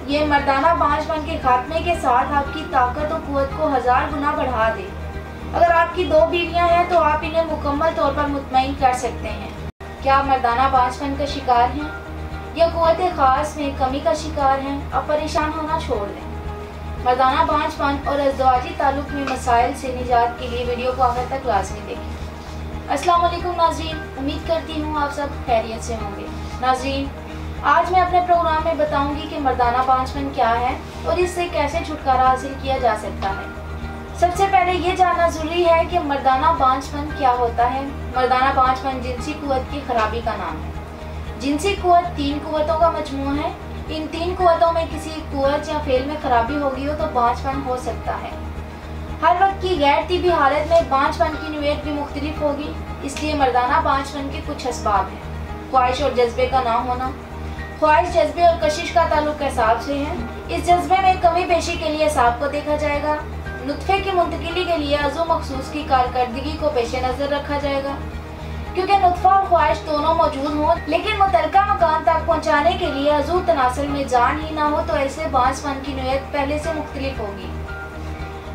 ये मर्दाना बांझपन के खात्मे के साथ आपकी ताकत और कुव्वत को 1000 गुना बढ़ा दे। अगर आपकी 2 बीवियां हैं तो आप इन्हें मुकम्मल तौर पर मुतमईन कर सकते हैं। क्या आप मर्दाना बांझपन का शिकार हैं या कुव्वत खास में कमी का शिकार हैं? अब परेशान होना छोड़ दें। मर्दाना बांझपन और अज़दवाजी ताल्लुक में मसाइल से निजात के लिए वीडियो को आखिर तक लाजमी देखें। अस्सलाम वालेकुम नाज़रीन, उम्मीद करती हूँ आप सब खैरियत से होंगे। नाज़रीन, आज मैं अपने प्रोग्राम में बताऊंगी कि मर्दाना बांझपन क्या है और इससे कैसे छुटकारा हासिल किया जा सकता है। सबसे पहले ये जानना ज़रूरी है कि मर्दाना बांझपन क्या होता है। मर्दाना बांझपन जिनसी कुव्वत की खराबी का नाम है। जिनसी कुव्वत 3 कुव्वतों का मजमूआ है। इन 3 कुव्वतों में किसी कुव्वत या फेल में खराबी होगी हो तो बांझपन हो सकता है। हर वक्त की गैर तिबी हालत में बांझपन की नौयत भी मुख्तलिफ होगी, इसलिए मर्दाना बांझपन के कुछ असबाब हैं। ख्वाहिश और जज्बे का ना होना। ख्वाहिश, जज्बे और कशिश का ताल्लुक एसाब से है। इस जज्बे में कमी पेशी के लिए एसाब को देखा जाएगा। नुत्फे की मुंतकिली के लिए अज़ू मखसूस की कारकर्दगी को पेश नज़र रखा जाएगा। क्योंकि नुत्फा और ख्वाहिश दोनों मौजूद हों लेकिन मुतलका मकान तक पहुँचाने के लिए अज़ू तनासल में जान ही ना हो तो ऐसे बांझपन की नौयत पहले से मुख्तलिफ होगी।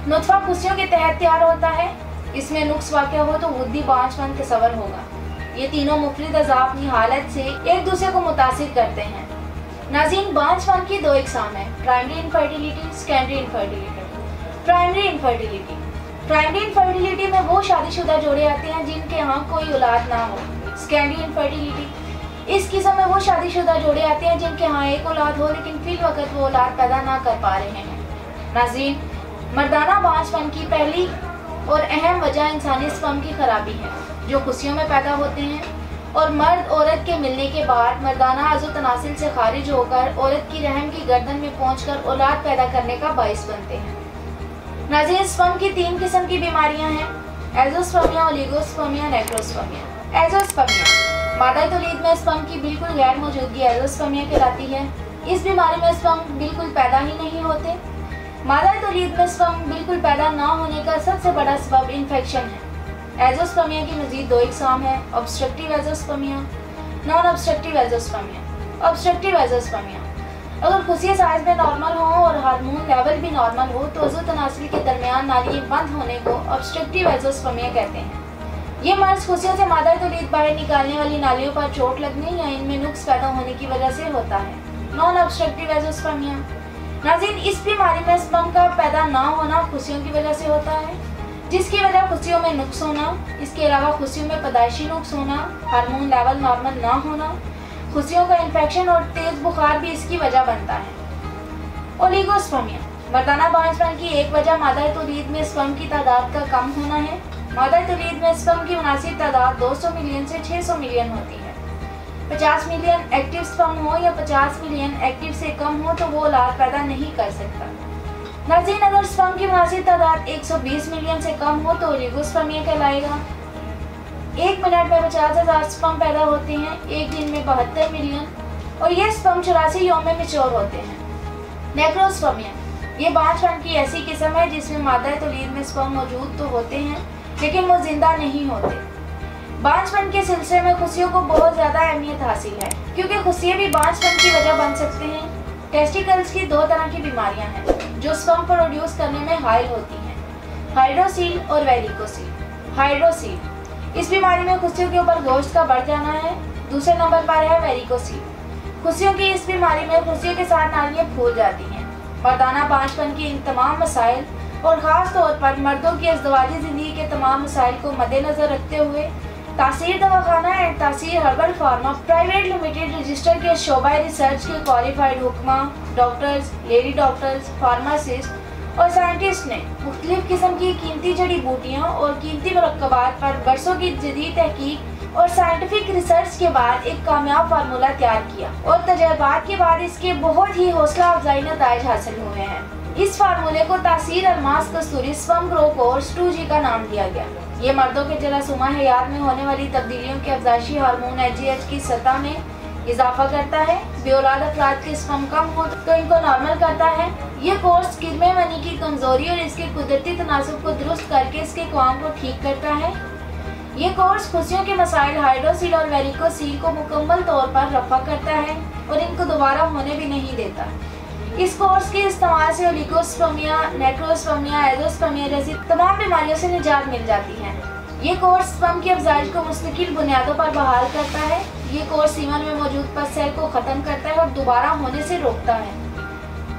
नुत्फा खुशियों के तहत तैयार होता है। इसमें नुक्स वाक़या हो तो वुद्दी बांझपन तस्वर होगा। ये तीनों मुख्तलिफ अज़ा अपनी हालत से एक दूसरे को मुतासिर करते हैं। नाज़रीन, बांझपन की 2 इक़साम है, primary infertility, secondary infertility. Primary infertility. Primary infertility में वो शादीशुदा जोड़े आते हैं जिनके यहाँ कोई औलाद ना हो। सेकेंडरी इनफर्टिलिटी, इस किस्म में वो शादीशुदा जोड़े आते हैं जिनके यहाँ एक औलाद हो लेकिन फिल वक्त वो औलाद पैदा ना कर पा रहे हैं। नाज़रीन, मर्दाना बांझपन की पहली और अहम वजह इंसानी स्पर्म की खराबी है, जो खुशियों में पैदा होते हैं और मर्द औरत के मिलने के बाद मर्दाना अज़ो तनासिल से खारिज होकर औरत की रहम की गर्दन में पहुंचकर औलाद पैदा करने का बाइस बनते हैं। नाज़रीन, स्पर्म की 3 किस्म की बीमारियां हैं, एज़ोस्पर्मिया, ओलिगोस्पर्मिया, नेक्रोस्पर्मिया। एज़ोस्पर्मिया, मादा तौलीद में स्पर्म की बिल्कुल गैर मौजूदगी एज़ोस्पर्मिया कहलाती है। इस बीमारी में स्पर्म बिल्कुल पैदा ही नहीं होते। मादा तौलीद में स्पर्म बिल्कुल पैदा ना होने का सबसे बड़ा सबब इन्फेक्शन है। एज़ोस्पर्मिया की मज़ीद 2 इक़साम है, obstructive azoospermia, non obstructive azoospermia. Obstructive azoospermia, अगर खुशियाँ साइज में नॉर्मल हो और हार्मोन लेवल भी नॉर्मल हो तो अज़ो तनासिल के दरमियान नालियाँ बंद होने को ऑब्स्ट्रक्टिव एज़ोस्पर्मिया कहते हैं। ये मर्ज खुशियों से मादा तौलीद बाहर निकालने वाली नालियों पर चोट लगने या इनमें नुक्स पैदा होने की वजह से होता है। Non obstructive azoospermia. नाज़रीन, इस बीमारी में स्पर्म का पैदा ना होना खुशियों की वजह से होता है, जिसकी वजह खुशियों में नुक्स होना। इसके अलावा खुशियों में पैदाइशी नुक्स होना, हार्मोन लेवल नॉर्मल ना होना, खुशियों का इन्फेक्शन और तेज बुखार भी इसकी वजह बनता है। ओलिगोस्पर्मिया, मर्दाना बांझपन की एक वजह मादा तौलीद में स्पर्म की तादाद का कम होना है। मादा तौलीद में स्पर्म की मुनासिब तादाद 200 मिलियन से 600 मिलियन होती है। 50 मिलियन एक्टिव स्पर्म हो या 50 मिलियन एक्टिव से कम हो तो वो औलाद पैदा नहीं कर सकता। नाज़रीन, अगर स्पर्म की मुनासिब तादाद 120 मिलियन से कम हो तो ओलिगोस्पर्मिया कहलाएगा। 1 मिनट में 50,000 स्पर्म पैदा होते हैं, एक दिन में 72 मिलियन, और ये स्पर्म 84 यौम में मैच्योर होते हैं। नेक्रोस्पर्मिया, ये बांझपन की ऐसी किस्म है जिसमें मादा तौलीद में स्पर्म मौजूद तो होते हैं लेकिन वो जिंदा नहीं होते। बांझपन के सिलसिले में खुशियों को बहुत ज़्यादा अहमियत हासिल है क्योंकि खुशियाँ भी बांझपन की वजह बन सकते हैं। टेस्टिकल्स की 2 तरह की बीमारियाँ हैं जो स्पर्म प्रोड्यूस करने में हाइल होती हैं, हाइड्रोसील और वेरिकोसील। हाइड्रोसील, इस बीमारी में खुशियों के ऊपर गोश्त का बढ़ जाना है। दूसरे नंबर पर है वेरिकोसील। खुशियों की इस बीमारी में खुशियों के साथ नालियाँ फूल जाती हैं। मर्दाना बांझपन की इन तमाम मसाइल और ख़ास तौर पर मर्दों की अज़दवाजी ज़िंदगी के तमाम मसाइल को मद्देनज़र रखते हुए तासीर दवाखाना एंड तासीर herbal pharma private limited register के शोबा रिसर्च के क्वालिफाइड हुक्मा, डॉक्टर्स, लेडी डॉक्टर्स, फार्मासिस्ट और साइंटिस्ट ने मुख्तलिफ किस्म की कीमती जड़ी बूटियों और कीमती मरकबात पर बरसों की जदीद तहकीक और साइंटिफिक रिसर्च के बाद एक कामयाब फार्मूला तैयार किया और तजर्बात के बाद इसके बहुत ही हौसला अफजाई नताइज हासिल हुए हैं। इस फार्मूले को तासीर अलमास कस्तूरी स्पर्म ग्रो कोर्स 2G का नाम दिया गया। ये मर्दों के जरासूमा हयात में होने वाली तब्दीलियों के अफजाइशी हार्मोन HGH की सतह में इजाफा करता है। बेऔलाद अफराद के स्पर्म कम हो तो इनको नॉर्मल करता है। ये कोर्स किरमे मनी की कमजोरी और इसके कुदरती तनासब को दुरुस्त करके इसके क़वाम को ठीक करता है। ये कोर्स खुशियों के मसाइल हाइड्रोसील और वेरिकोसील को मुकम्मल तौर पर रफा करता है और इनको दोबारा होने भी नहीं देता। इस कोर्स के इस्तेमाल से ओलिगोस्पर्मिया, नेक्रोस्पर्मिया, एंडोस्पर्मिया जैसी तमाम बीमारियों से निजात मिल जाती है। ये कोर्स स्पर्म की अफजाइश को मुस्तकिल बुनियादों पर बहाल करता है। ये कोर्स सीमन में मौजूद पस सेल को ख़त्म करता है और दोबारा होने से रोकता है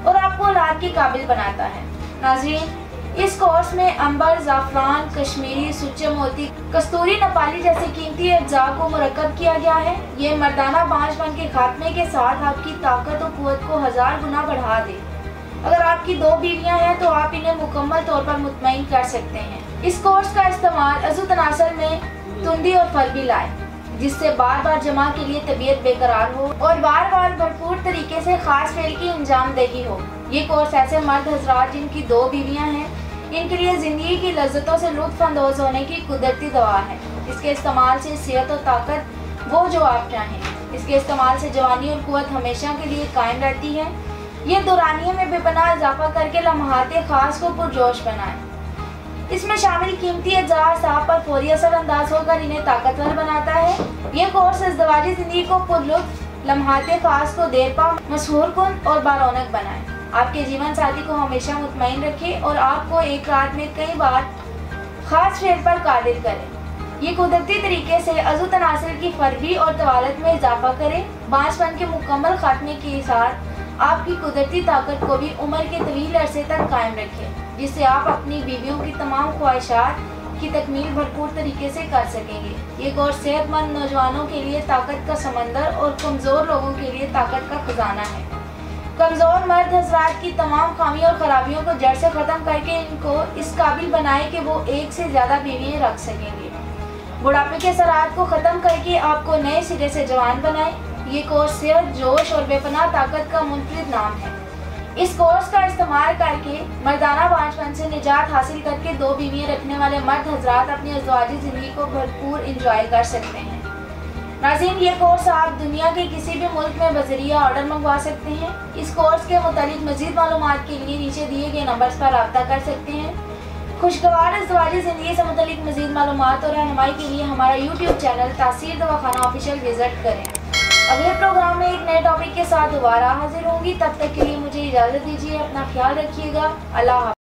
और आपको औलाद के काबिल बनाता है। नाज़रीन, इस कोर्स में अंबर, ज़ाफ़रान, कश्मीरी, सुच्चे मोती, कस्तूरी, नेपाली जैसे कीमती अज्जा को मुरक्कब किया गया है। ये मर्दाना बांझपन के खात्मे के साथ आपकी ताकत और कुव्वत को 1000 गुना बढ़ा दे। अगर आपकी 2 बीवियां हैं तो आप इन्हें मुकम्मल तौर पर मुतमईन कर सकते हैं। इस कोर्स का इस्तेमाल अज़ू तनासुल में तुंदी और फलबी लाए, जिससे बार बार जमा के लिए तबीयत बेकरार हो और बार बार भरपूर तरीके से खास फेल की अंजाम दही हो। ये कोर्स ऐसे मर्द हजरात जिनकी 2 बीवियां हैं, इनके लिए ज़िंदगी की लज्जतों से लुत्फ़ अंदोज होने की कुदरती दवा है। इसके इस्तेमाल से सेहत और ताकत वो जो आप चाहें। इसके इस्तेमाल से जवानी और कुव्वत हमेशा के लिए कायम रहती है। ये दौरानियों में बेपनाह इजाफा करके लम्हाते खास को पुरजोश बनाए। इसमें शामिल कीमती अज्जा साहब पर फौरी असर अंदाज होकर इन्हें ताकतवर बनाता है। ये कोर्स इज़्दिवाजी ज़िंदगी को पुरलुत्फ़, लम्हाते खास को देरपा, मशहूर कुन और बारौनक बनाए। आपके जीवन साथी को हमेशा मुतमईन रखे और आपको एक रात में कई बार खास फेल पर कादिर करे। ये कुदरती तरीके से अज़ू तनासुल की फरबी और तवालत में इजाफा करे। बांझपन के मुकम्मल खात्मे के साथ आपकी कुदरती ताकत को भी उम्र के तवील अरसे तक कायम रखे, जिससे आप अपनी बीवियों की तमाम ख्वाहिशात की तकमील भरपूर तरीके से कर सकेंगे। ये कोर्स सेहतमंद नौजवानों के लिए ताकत का समंदर और कमज़ोर लोगों के लिए ताकत का खजाना है। कमज़ोर मर्द हजरात की तमाम खामियों और खराबियों को जड़ से ख़त्म करके इनको इस काबिल बनाए कि वो एक से ज़्यादा बीवियाँ रख सकेंगे। बुढ़ापे के असरात को ख़त्म करके आपको नए सिरे से जवान बनाए। ये कोर्स सेहत, जोश और बेपनाह ताकत का मुनफरिद नाम है। इस कोर्स का इस्तेमाल करके मर्दाना बांझपन से निजात हासिल करके 2 बीवियाँ रखने वाले मर्द हजरात अपनी अज़वाजी ज़िंदगी को भरपूर इंजॉय कर सकते हैं। नाज़रीन, ये कोर्स आप दुनिया के किसी भी मुल्क में बज़रिया ऑर्डर मंगवा सकते हैं। इस कोर्स के मुतालिक मज़ीद मालूमात के लिए नीचे दिए गए नंबर्स पर रब्ता कर सकते हैं। खुशगवार अज़वाजी ज़िंदगी से मुतालिक मज़ीद मालूमात और रहनुमाई के लिए हमारा YouTube चैनल तासीर दवाखाना ऑफिशियल विजिट करें। अगले प्रोग्राम में एक नए टॉपिक के साथ दोबारा हाजिर होंगी। तब तक के लिए मुझे इजाज़त दीजिए। अपना ख्याल रखिएगा। अल्लाह हाफ़िज़।